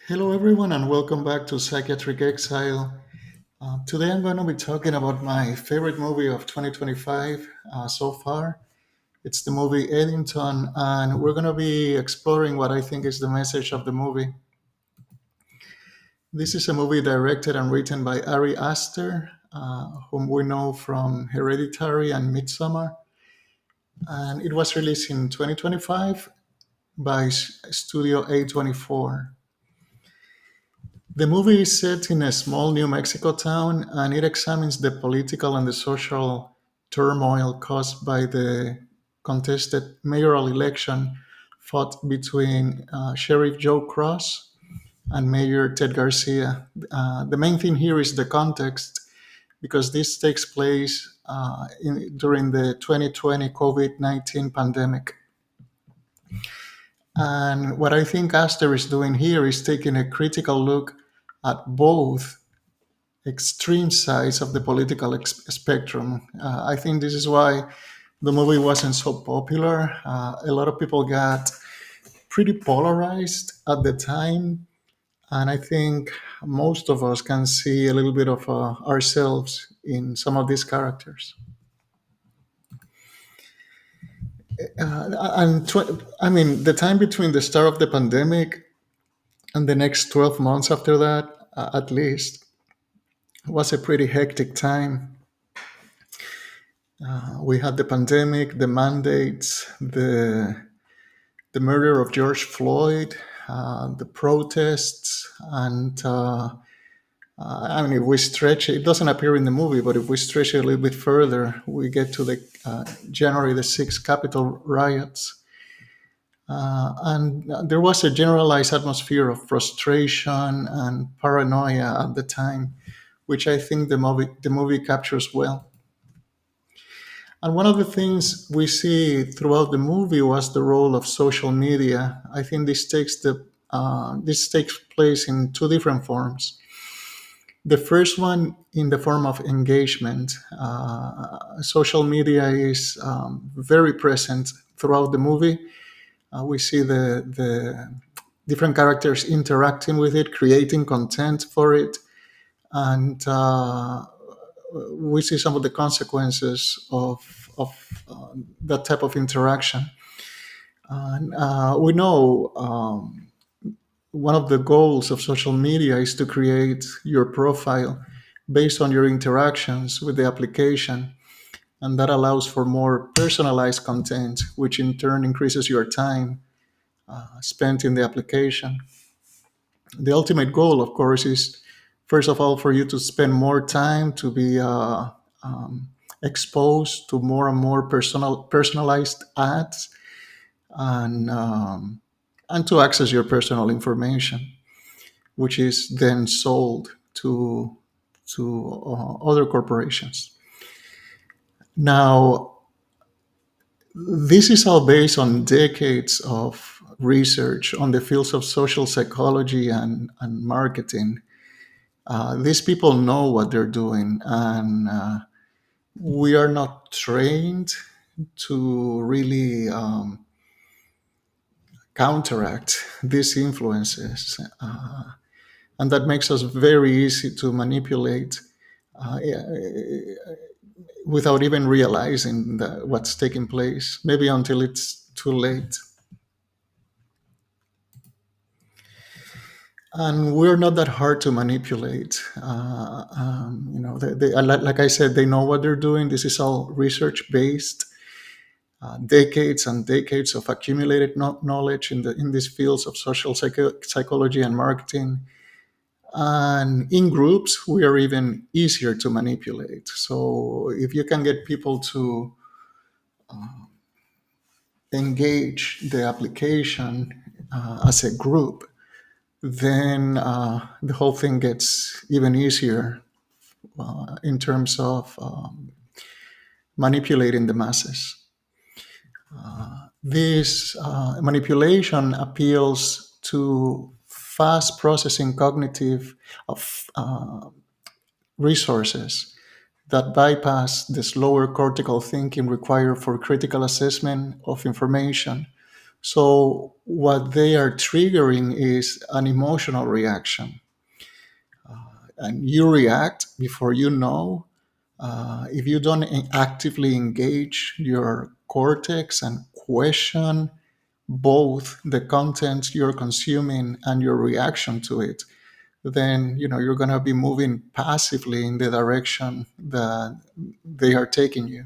Hello, everyone, and welcome back to Psychiatric Exile. Today, I'm going to be talking about my favorite movie of 2025 so far. It's the movie Eddington, and we're going to be exploring what I think is the message of the movie. This is a movie directed and written by Ari Aster, whom we know from Hereditary and Midsommar, and it was released in 2025 by Studio A24. The movie is set in a small New Mexico town and it examines the political and the social turmoil caused by the contested mayoral election fought between Sheriff Joe Cross and Mayor Ted Garcia. The main thing here is the context because this takes place during the 2020 COVID 19 pandemic. And what I think Aster is doing here is taking a critical look at both extreme sides of the political spectrum. I think this is why the movie wasn't so popular. A lot of people got pretty polarized at the time, and I think most of us can see a little bit of ourselves in some of these characters. I mean, the time between the start of the pandemic and the next 12 months after that, at least, was a pretty hectic time. We had the pandemic, the mandates, the murder of George Floyd, the protests, and I mean, if we stretch it, it doesn't appear in the movie, but if we stretch it a little bit further, we get to the January the 6th Capitol riots. And there was a generalized atmosphere of frustration and paranoia at the time, which I think the movie captures well. And one of the things we see throughout the movie was the role of social media. I think this takes place in two different forms. The first one in the form of engagement. Social media is very present throughout the movie. We see the different characters interacting with it, creating content for it, and we see some of the consequences of that type of interaction. And we know one of the goals of social media is to create your profile based on your interactions with the application. And that allows for more personalized content, which in turn increases your time spent in the application. The ultimate goal, of course, is first of all for you to spend more time to be exposed to more and more personalized ads and and to access your personal information, which is then sold to other corporations. Now, this is all based on decades of research on the fields of social psychology and marketing. These people know what they're doing, and we are not trained to really counteract these influences. And that makes us very easy to manipulate without even realizing what's taking place, maybe until it's too late. And we're not that hard to manipulate. Like I said, they know what they're doing. This is all research based, decades and decades of accumulated knowledge in these fields of social psychology and marketing. And in groups, we are even easier to manipulate. So if you can get people to engage the application as a group, then the whole thing gets even easier in terms of manipulating the masses. This manipulation appeals to fast processing cognitive of resources that bypass the slower cortical thinking required for critical assessment of information, So what they are triggering is an emotional reaction, and you react before you know. If you don't actively engage your cortex and question both the content you're consuming and your reaction to it, then you're going to be moving passively in the direction that they are taking you.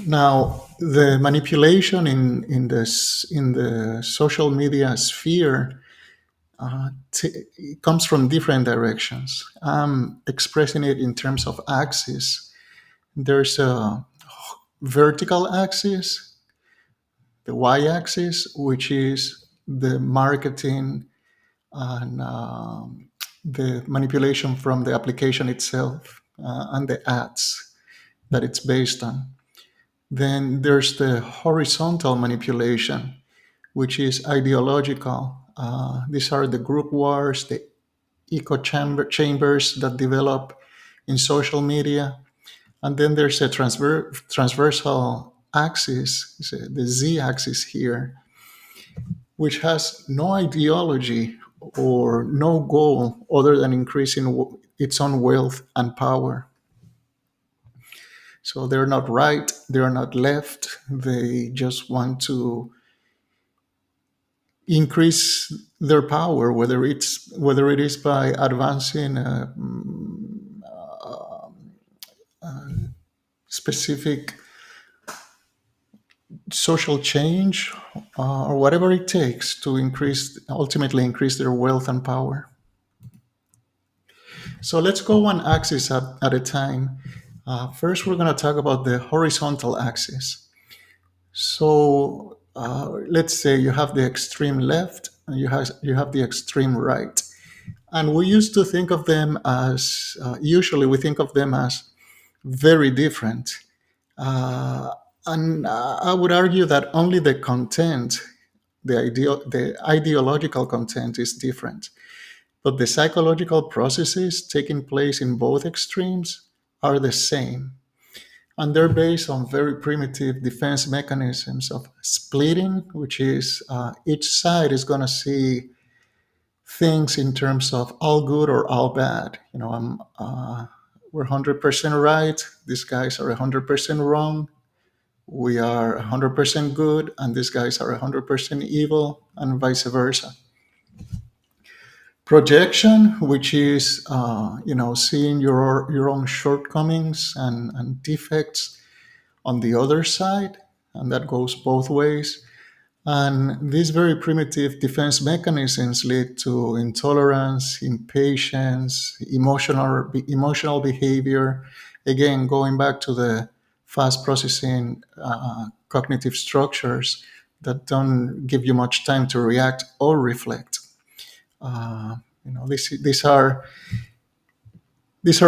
Now, the manipulation in the social media sphere it comes from different directions. I'm expressing it in terms of axis. There's a vertical axis, the y-axis, which is the marketing and the manipulation from the application itself and the ads that it's based on. Then there's the horizontal manipulation, which is ideological. These are the group wars, the chambers that develop in social media. And then there's a transversal axis, the z axis here, which has no ideology or no goal other than increasing its own wealth and power. So they're not right, they're not left. They just want to increase their power, whether it is by advancing a specific social change or whatever it takes to ultimately increase their wealth and power. So let's go one axis at a time. First, we're going to talk about the horizontal axis. So let's say you have the extreme left and you have the extreme right. And we used to think of them as, usually we think of them as very different. Uh, and I would argue that only the content, the ideological content is different. But the psychological processes taking place in both extremes are the same. And they're based on very primitive defense mechanisms of splitting, which is each side is going to see things in terms of all good or all bad. We're 100% right. These guys are 100% wrong. We are 100% good, and these guys are 100% evil, and vice versa. Projection, which is seeing your own shortcomings and defects on the other side, and that goes both ways. And these very primitive defense mechanisms lead to intolerance, impatience, emotional behavior. Again, going back to the fast processing cognitive structures that don't give you much time to react or reflect. These are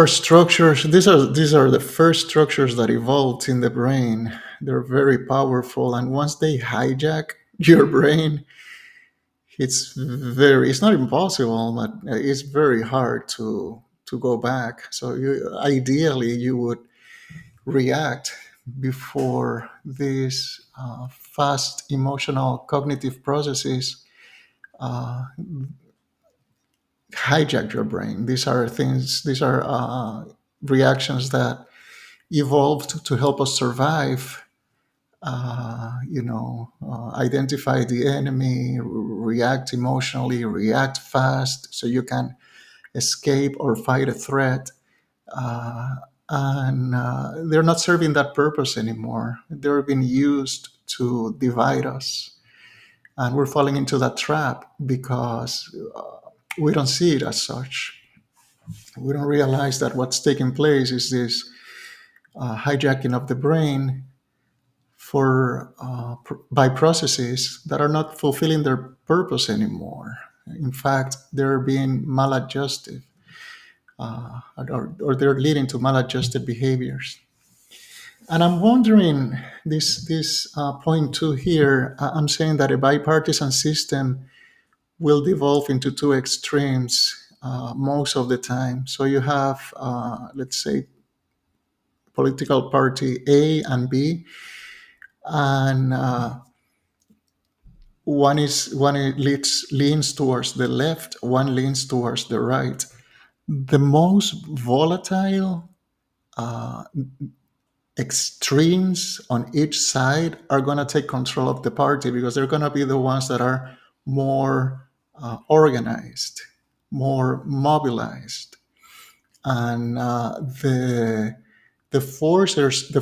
structures. These are the first structures that evolved in the brain. They're very powerful, and once they hijack your brain, it's not impossible, but it's very hard to go back. So ideally you would react before these fast emotional cognitive processes hijack your brain. These are reactions that evolved to help us survive. Identify the enemy, react emotionally, react fast, so you can escape or fight a threat. And they're not serving that purpose anymore. They're being used to divide us, and we're falling into that trap because we don't see it as such. We don't realize that what's taking place is this hijacking of the brain by processes that are not fulfilling their purpose anymore. In fact, they're being maladjusted, or they're leading to maladjusted behaviors. And I'm wondering, this point two here, I'm saying that a bipartisan system will devolve into two extremes most of the time. So you have, let's say, political party A and B, and leans towards the left, one leans towards the right. The most volatile extremes on each side are going to take control of the party because they're going to be the ones that are more organized, more mobilized, and the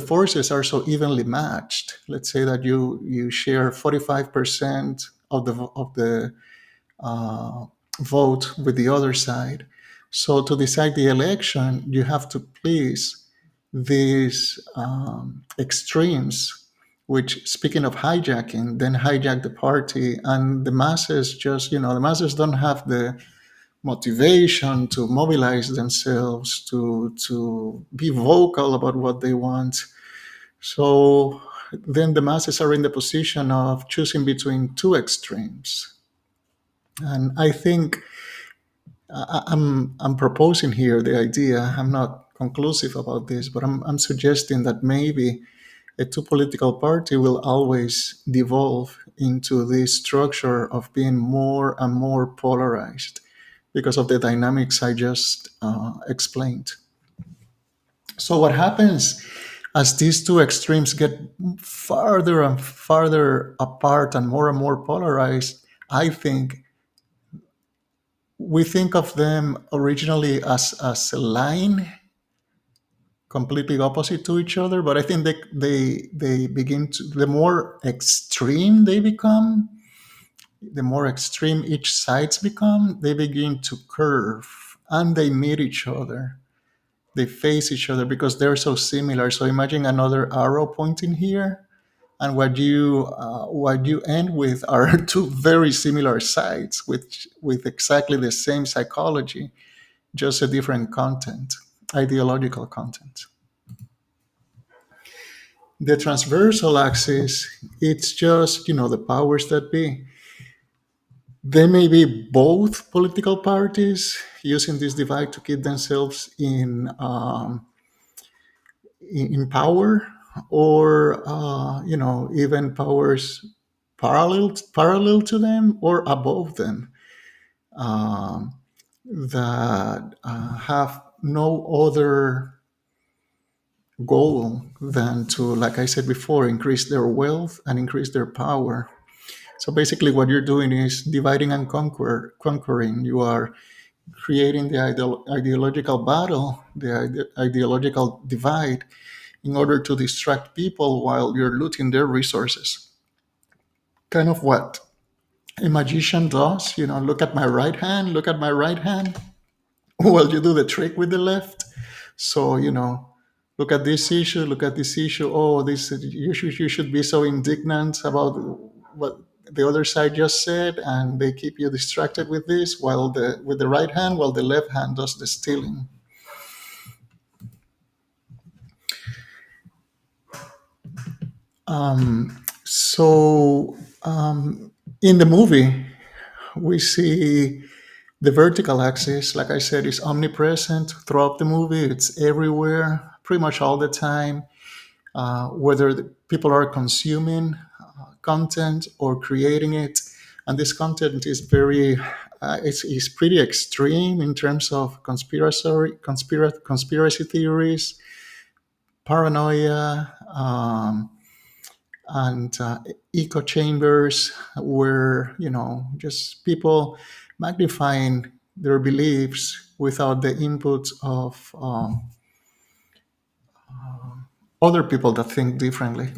forces are so evenly matched. Let's say that you share 45% of the uh, vote with the other side. So to decide the election, you have to please these extremes, which, speaking of hijacking, then hijack the party, and the masses the masses don't have the motivation to mobilize themselves to be vocal about what they want. So then the masses are in the position of choosing between two extremes. And I think I'm proposing here the idea. I'm not conclusive about this, but I'm suggesting that maybe a two political party will always devolve into this structure of being more and more polarized because of the dynamics I just explained. So what happens as these two extremes get farther and farther apart and more polarized? I think we think of them originally as a line completely opposite to each other, but I think they begin to, the more extreme they become, the more extreme each sides become, they begin to curve and they meet each other. They face each other because they're so similar. So imagine another arrow pointing here, and what you end with are two very similar sides with exactly the same psychology, just a different content, ideological content. The transversal axis, it's just the powers that be. They may be both political parties using this divide to keep themselves in power, or even powers parallel to them or above them, um, that have no other goal than to, like I said before, increase their wealth and increase their power. So basically, what you're doing is dividing and conquering. You are creating the ideological battle, the ideological divide, in order to distract people while you're looting their resources. Kind of what a magician does. Look at my right hand, look at my right hand. Well, you do the trick with the left. So, look at this issue, look at this issue. Oh, this you should be so indignant about what the other side just said, and they keep you distracted with this while the right hand, while the left hand does the stealing. So, in the movie, we see the vertical axis, like I said, is omnipresent throughout the movie. It's everywhere, pretty much all the time, whether the people are consuming content or creating it. And this content is it's pretty extreme in terms of conspiracy theories, paranoia, and echo chambers, where just people magnifying their beliefs without the input of other people that think differently.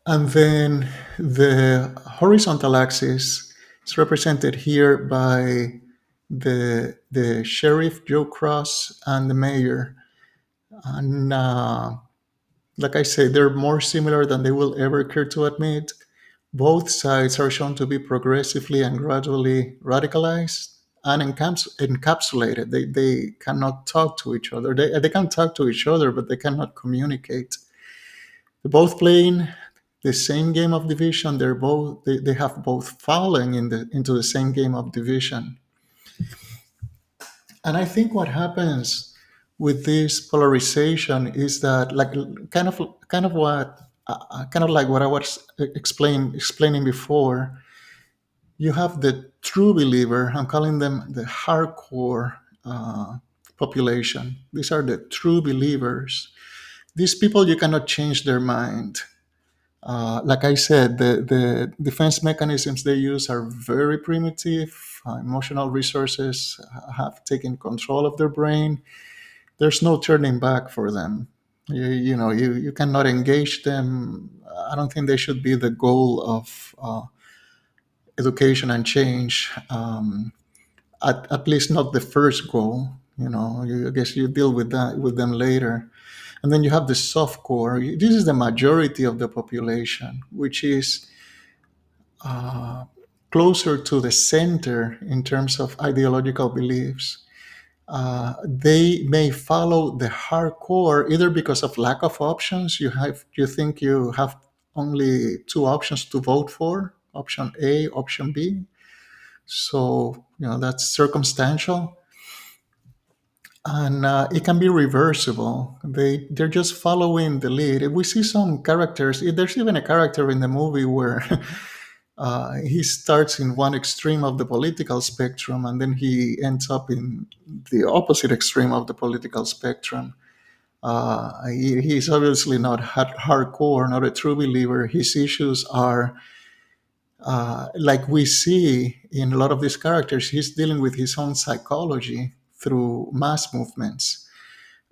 And then the horizontal axis is represented here by the sheriff Joe Cross and the mayor. And like I say, they're more similar than they will ever care to admit. Both sides are shown to be progressively and gradually radicalized and encapsulated. They cannot talk to each other. They can talk to each other, but they cannot communicate. They're both playing the same game of division. They have both fallen into the same game of division. And I think what happens with this polarization is that, like, kind of what kind of like what I was explaining before. You have the true believer. I'm calling them the hardcore population. These are the true believers. These people, you cannot change their mind. Like I said, the defense mechanisms they use are very primitive. Emotional resources have taken control of their brain. There's no turning back for them. You cannot engage them. I don't think they should be the goal of education and change. At least not the first goal. I guess you deal with that with them later. And then you have the soft core. This is the majority of the population, which is closer to the center in terms of ideological beliefs. They may follow the hardcore either because of lack of options. You think you have only two options to vote for: option A, option B. So that's circumstantial, and it can be reversible. They're just following the lead. We see some characters. There's even a character in the movie where he starts in one extreme of the political spectrum, and then he ends up in the opposite extreme of the political spectrum. He's obviously not hardcore, not a true believer. His issues are, like we see in a lot of these characters, he's dealing with his own psychology through mass movements.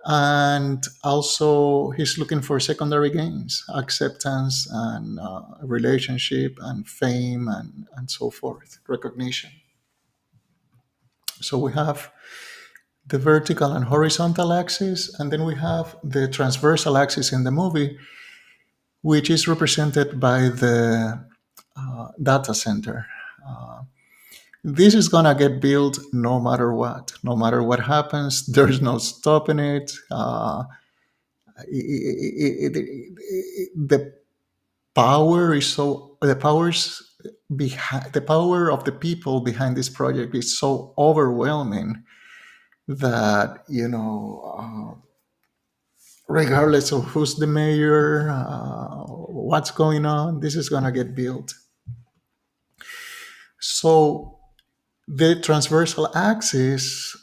And also, he's looking for secondary gains, acceptance and relationship and fame and so forth, recognition. So we have the vertical and horizontal axis, and then we have the transversal axis in the movie, which is represented by the data center. This is going to get built no matter what. No matter what happens, there's no stopping it. The power is so the powers behind the power of the people behind this project is so overwhelming that regardless of who's the mayor, what's going on, this is going to get built. So the transversal axis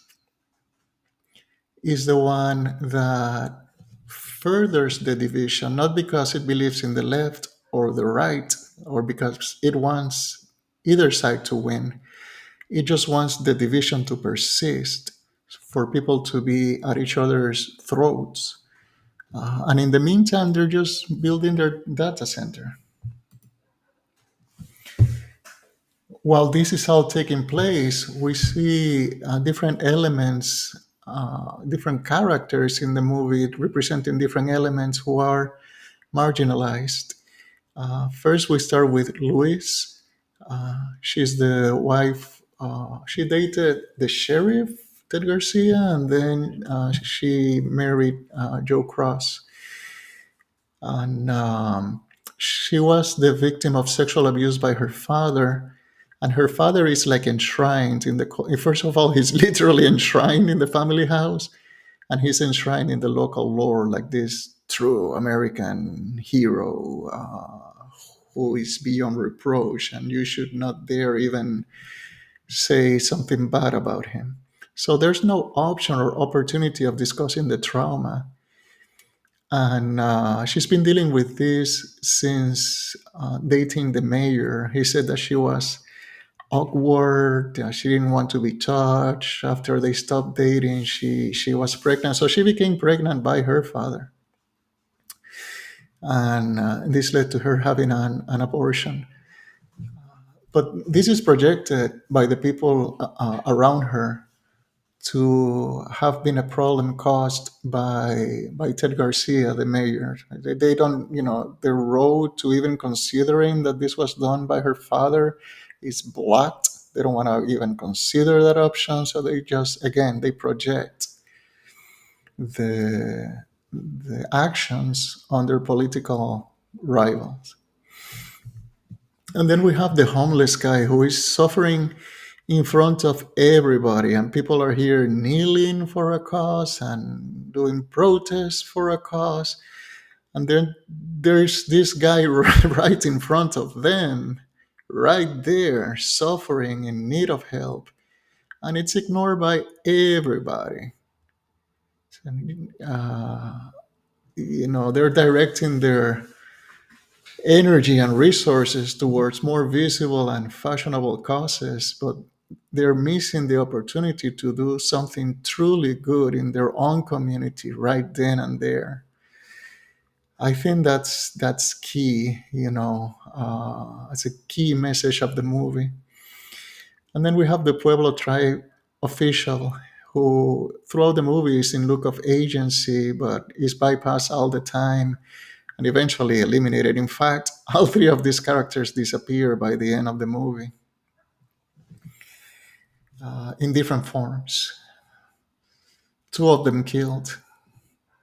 is the one that furthers the division, not because it believes in the left or the right, or because it wants either side to win. It just wants the division to persist, for people to be at each other's throats. And in the meantime, they're just building their data center. While this is all taking place, we see different elements, different characters in the movie representing different elements who are marginalized. First, we start with Louise. She's the wife. She dated the sheriff, Ted Garcia, and then she married Joe Cross. And she was the victim of sexual abuse by her father. And her father is like enshrined in the. First of all, he's literally enshrined in the family house, and he's enshrined in the local lore like this true American hero who is beyond reproach, and you should not dare even say something bad about him. So there's no option or opportunity of discussing the trauma. And she's been dealing with this since dating the mayor. He said that she was awkward. She didn't want to be touched. After they stopped dating, she was pregnant. So she became pregnant by her father. And this led to her having an abortion. But this is projected by the people around her to have been a problem caused by Ted Garcia, the mayor. They don't, the road to even considering that this was done by her father is blocked. They don't want to even consider that option. So they just, again, they project the actions on their political rivals. And then we have the homeless guy who is suffering in front of everybody, and people are here kneeling for a cause and doing protests for a cause. And then there's this guy right in front of them, right there, suffering in need of help, and it's ignored by everybody. uh, they're directing their energy and resources towards more visible and fashionable causes, but they're missing the opportunity to do something truly good in their own community right then and there. I think that's key. It's a key message of the movie. And then we have the Pueblo tribe official who, throughout the movie, is in look of agency, but is bypassed all the time and eventually eliminated. In fact, all three of these characters disappear by the end of the movie in different forms. Two of them killed,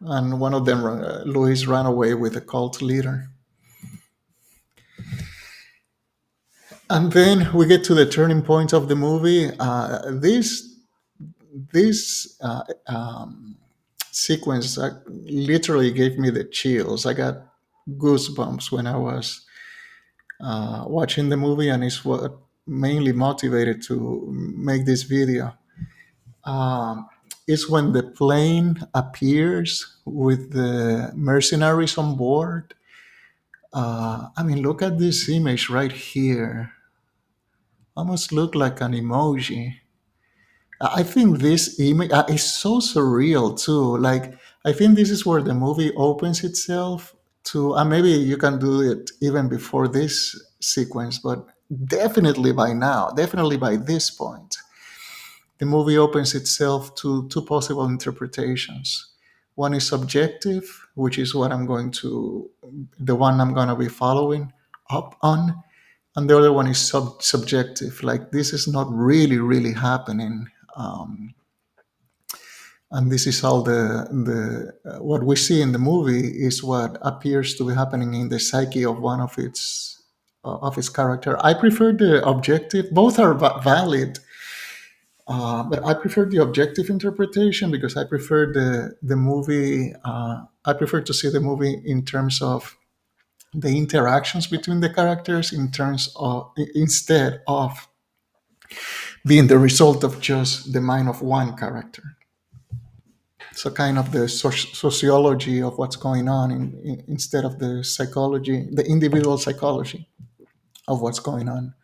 and one of them, Luis, ran away with a cult leader. And then we get to the turning point of the movie. This sequence literally gave me the chills. I got goosebumps when I was watching the movie, and it's what mainly motivated to make this video. Um, is when the plane appears with the mercenaries on board. I mean, look at this image right here. Almost look like an emoji. I think this image is so surreal too. Like, I think this is where the movie opens itself to, and maybe you can do it even before this sequence, but definitely by now, definitely by this point, the movie opens itself to two possible interpretations. One is subjective, which is the one I'm going to be following up on, and the other one is subjective, like this is not really happening. And this is all the what we see in the movie is what appears to be happening in the psyche of one of its character. I prefer the objective. Both are valid, but I prefer the objective interpretation because I prefer the movie. I prefer to see the movie in terms of the interactions between the characters, in terms of instead of being the result of just the mind of one character. So kind of the sociology of what's going on instead of the psychology, the individual psychology of what's going on.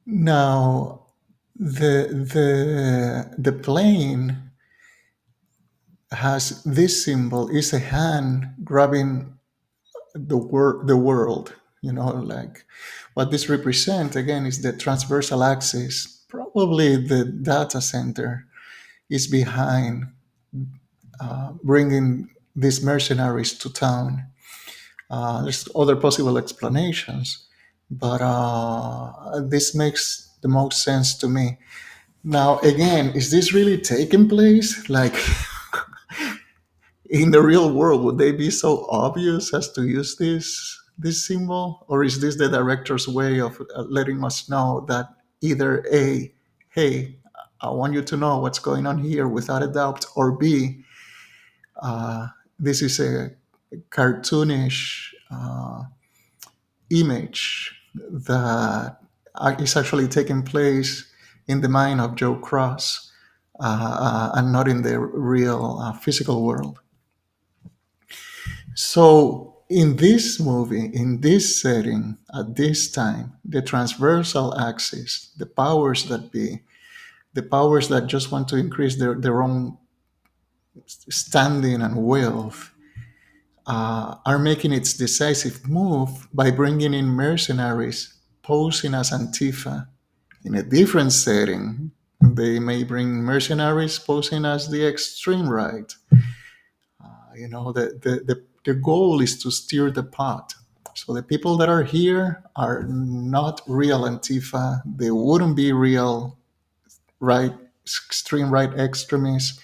Now, the plane has this symbol is a hand grabbing the world. Like what this represents again is the transversal axis. Probably the data center is behind bringing these mercenaries to town. There's other possible explanations, but this makes the most sense to me. Now, again, is this really taking place? Like in the real world, would they be so obvious as to use this symbol, or is this the director's way of letting us know that either A, hey, I want you to know what's going on here without a doubt, or B, this is a cartoonish image that is actually taking place in the mind of Joe Cross and not in the real physical world. So, in this movie, in this setting, at this time, the transversal axis, the powers that be, the powers that just want to increase their own standing and wealth, are making its decisive move by bringing in mercenaries posing as Antifa. In a different setting, they may bring mercenaries posing as the extreme right. The goal is to steer the pot. So the people that are here are not real Antifa. They wouldn't be real right, extreme right extremists.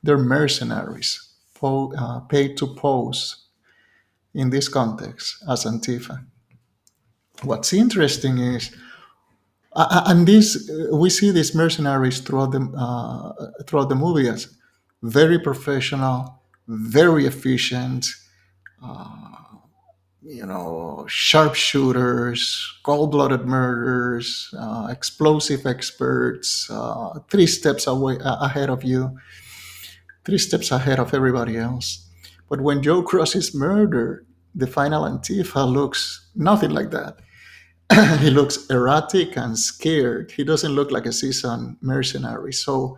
They're mercenaries, paid to pose in this context as Antifa. What's interesting is, and this we see these mercenaries throughout the movie. very professional, very efficient, sharpshooters, cold-blooded murders, explosive experts, 3 steps ahead of you, 3 steps ahead of everybody else. But when Joe Cross is murdered, the final Antifa looks nothing like that. He looks erratic and scared. He doesn't look like a seasoned mercenary. So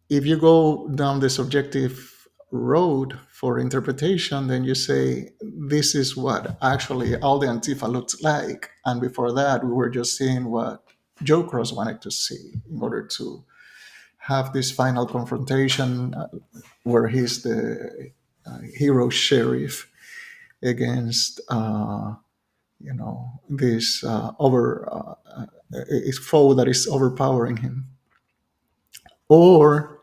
if you go down the subjective road for interpretation, then you say this is what actually all the Antifa looks like. And before that, we were just seeing what Joe Cross wanted to see in order to have this final confrontation where he's the hero sheriff against this over his foe that is overpowering him. Or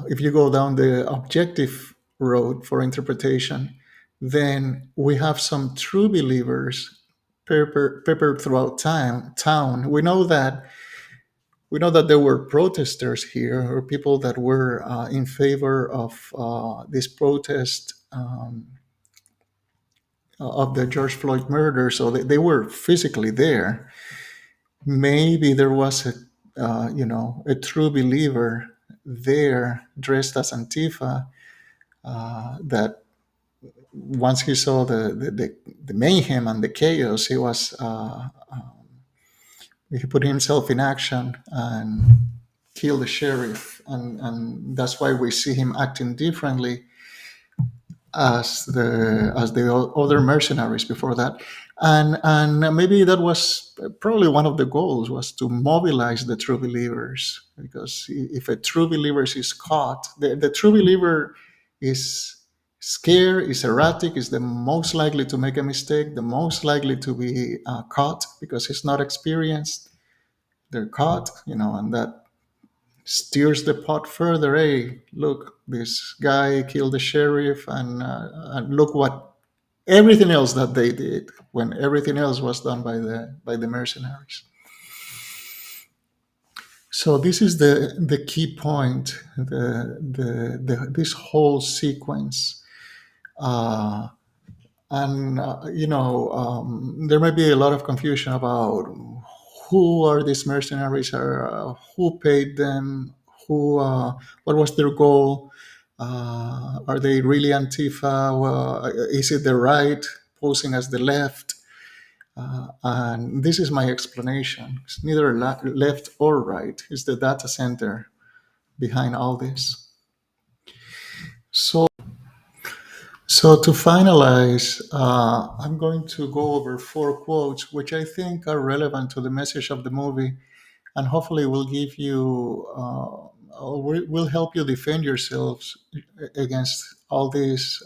if you go down the objective road for interpretation, then we have some true believers peppered throughout town. We know that there were protesters here, or people that were in favor of this protest of the George Floyd murder. So they were physically there. Maybe there was a true believer there dressed as Antifa that once he saw the mayhem and the chaos, he put himself in action and killed the sheriff, and that's why we see him acting differently as the other mercenaries before that, and maybe that was probably one of the goals, was to mobilize the true believers, because if a true believer is caught, the true believer is scared, is erratic, is the most likely to make a mistake, the most likely to be caught because he's not experienced. They're caught, and that steers the pot further. Hey, look, this guy killed the sheriff, and look what everything else that they did when everything else was done by the mercenaries. So this is the key point. This whole sequence. And there may be a lot of confusion about who are these mercenaries, or who paid them, what was their goal, are they really Antifa? Well, is it the right posing as the left? And this is my explanation. It's neither left or right. It's the data center behind all this. So to finalize, I'm going to go over 4 quotes, which I think are relevant to the message of the movie, and hopefully will give you, will help you defend yourselves against all these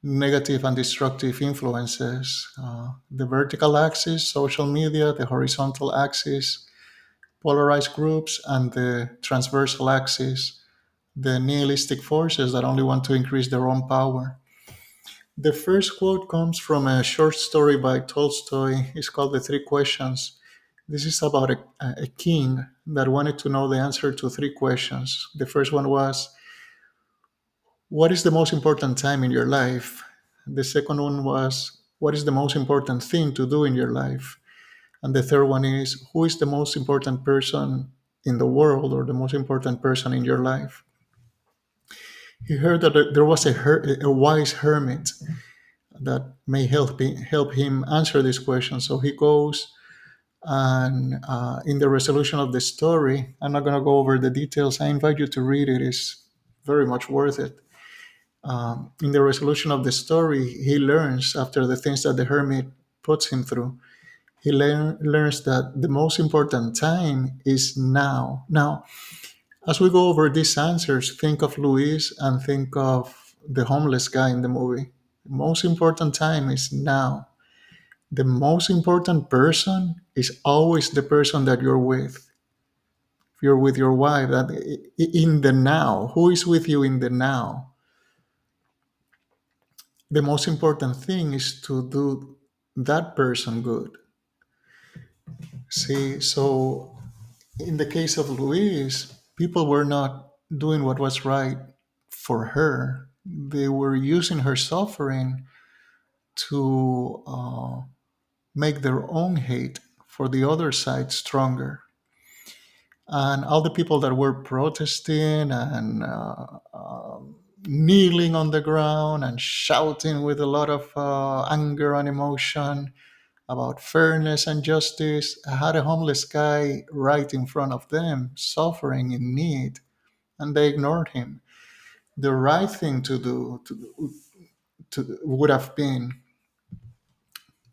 negative and destructive influences. The vertical axis, social media; the horizontal axis, polarized groups; and the transversal axis, the nihilistic forces that only want to increase their own power. The first quote comes from a short story by Tolstoy. It's called The Three Questions. This is about a king that wanted to know the answer to 3 questions. The first one was, what is the most important time in your life? The second one was, what is the most important thing to do in your life? And the third one is, who is the most important person in the world, or the most important person in your life? He heard that there was a wise hermit that may help him answer this question. So he goes, and in the resolution of the story, I'm not going to go over the details. I invite you to read it. It's very much worth it. In the resolution of the story, he learns, after the things that the hermit puts him through, he learns that the most important time is now. Now, as we go over these answers, think of Luis and think of the homeless guy in the movie. The most important time is now. The most important person is always the person that you're with. If you're with your wife, that in the now, who is with you in the now? The most important thing is to do that person good. See, so in the case of Luis, people were not doing what was right for her. They were using her suffering to make their own hate for the other side stronger. And all the people that were protesting and kneeling on the ground and shouting with a lot of anger and emotion about fairness and justice had a homeless guy right in front of them, suffering in need, and they ignored him. The right thing to do would have been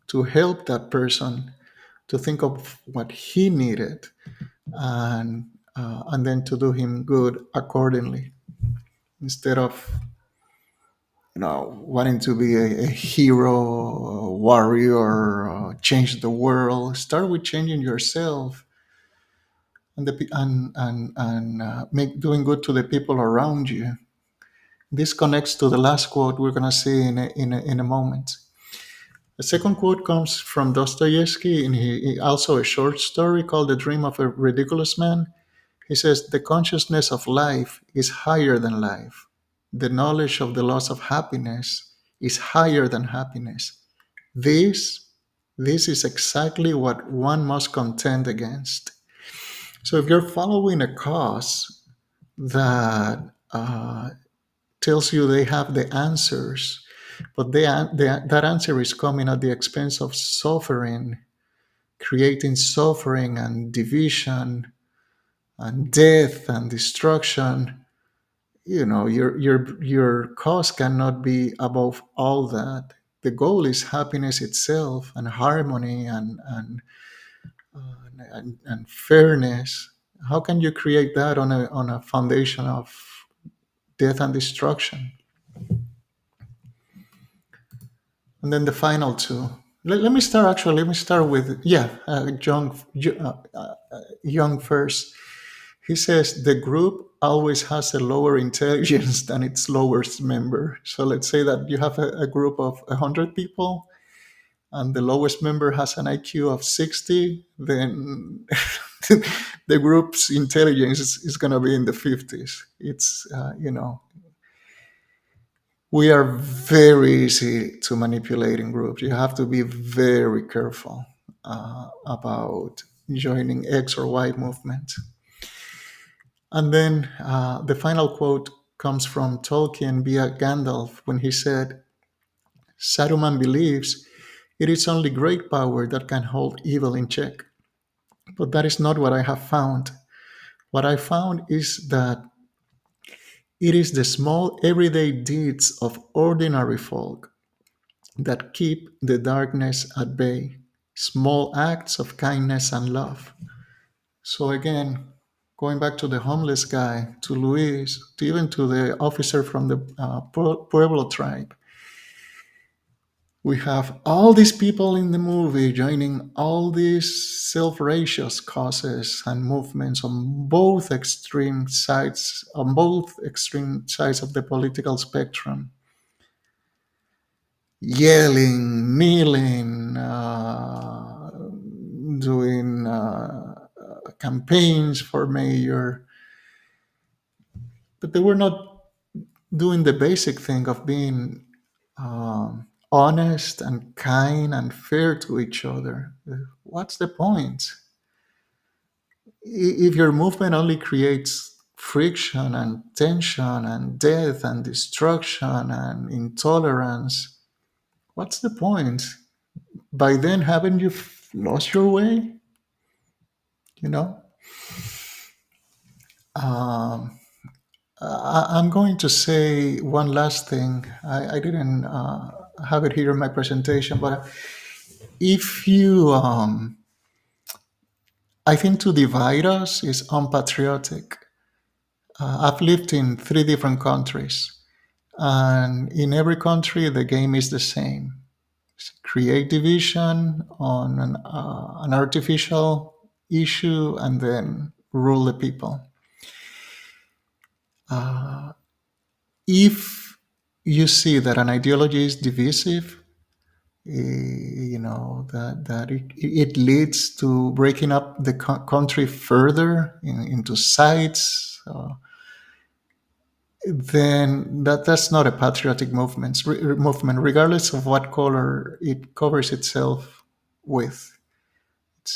to help that person to think of what he needed and then to do him good accordingly instead of wanting to be a hero, a warrior, change the world. Start with changing yourself and make doing good to the people around you. This connects to the last quote we're going to see in a moment. The second quote comes from Dostoevsky in also a short story called The Dream of a Ridiculous Man. He says, "The consciousness of life is higher than life. The knowledge of the loss of happiness is higher than happiness. This, this is exactly what one must contend against." So if you're following a cause that tells you they have the answers, but that answer is coming at the expense of suffering, creating suffering and division and death and destruction, your cause cannot be above all that. The goal is happiness itself and harmony and fairness. How can you create that on a foundation of death and destruction? And then the final two. Let me start actually. Let me start with Young first. He says the group always has a lower intelligence than its lowest member. So let's say that you have a group of 100 people and the lowest member has an IQ of 60, then the group's intelligence is going to be in the 50s. We are very easy to manipulate in groups. You have to be very careful about joining X or Y movement. And then the final quote comes from Tolkien via Gandalf when he said, "Saruman believes it is only great power that can hold evil in check. But that is not what I have found. What I found is that it is the small everyday deeds of ordinary folk that keep the darkness at bay, small acts of kindness and love." So again, going back to the homeless guy, to Luis, to even to the officer from the Pueblo tribe, we have all these people in the movie joining all these self-righteous causes and movements on both extreme sides of the political spectrum, yelling, kneeling, doing campaigns for mayor, but they were not doing the basic thing of being honest and kind and fair to each other. What's the point? If your movement only creates friction and tension and death and destruction and intolerance, what's the point? By then, haven't you lost your way? You know? Um, I'm going to say one last thing. I didn't have it here in my presentation, but if you, I think to divide us is unpatriotic. I've lived in 3 different countries, and in every country, the game is the same: create division on an artificial issue and then rule the people. If you see that an ideology is divisive, that it leads to breaking up the country further into sides, then that's not a patriotic movement, regardless of what color it covers itself with.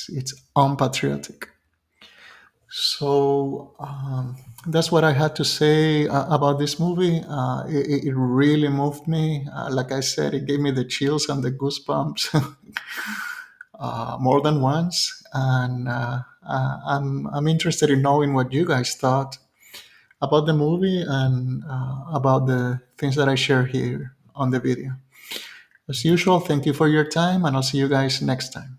It's unpatriotic. So that's what I had to say about this movie. It really moved me. Like I said, it gave me the chills and the goosebumps more than once. And I'm interested in knowing what you guys thought about the movie and about the things that I share here on the video. As usual, thank you for your time, and I'll see you guys next time.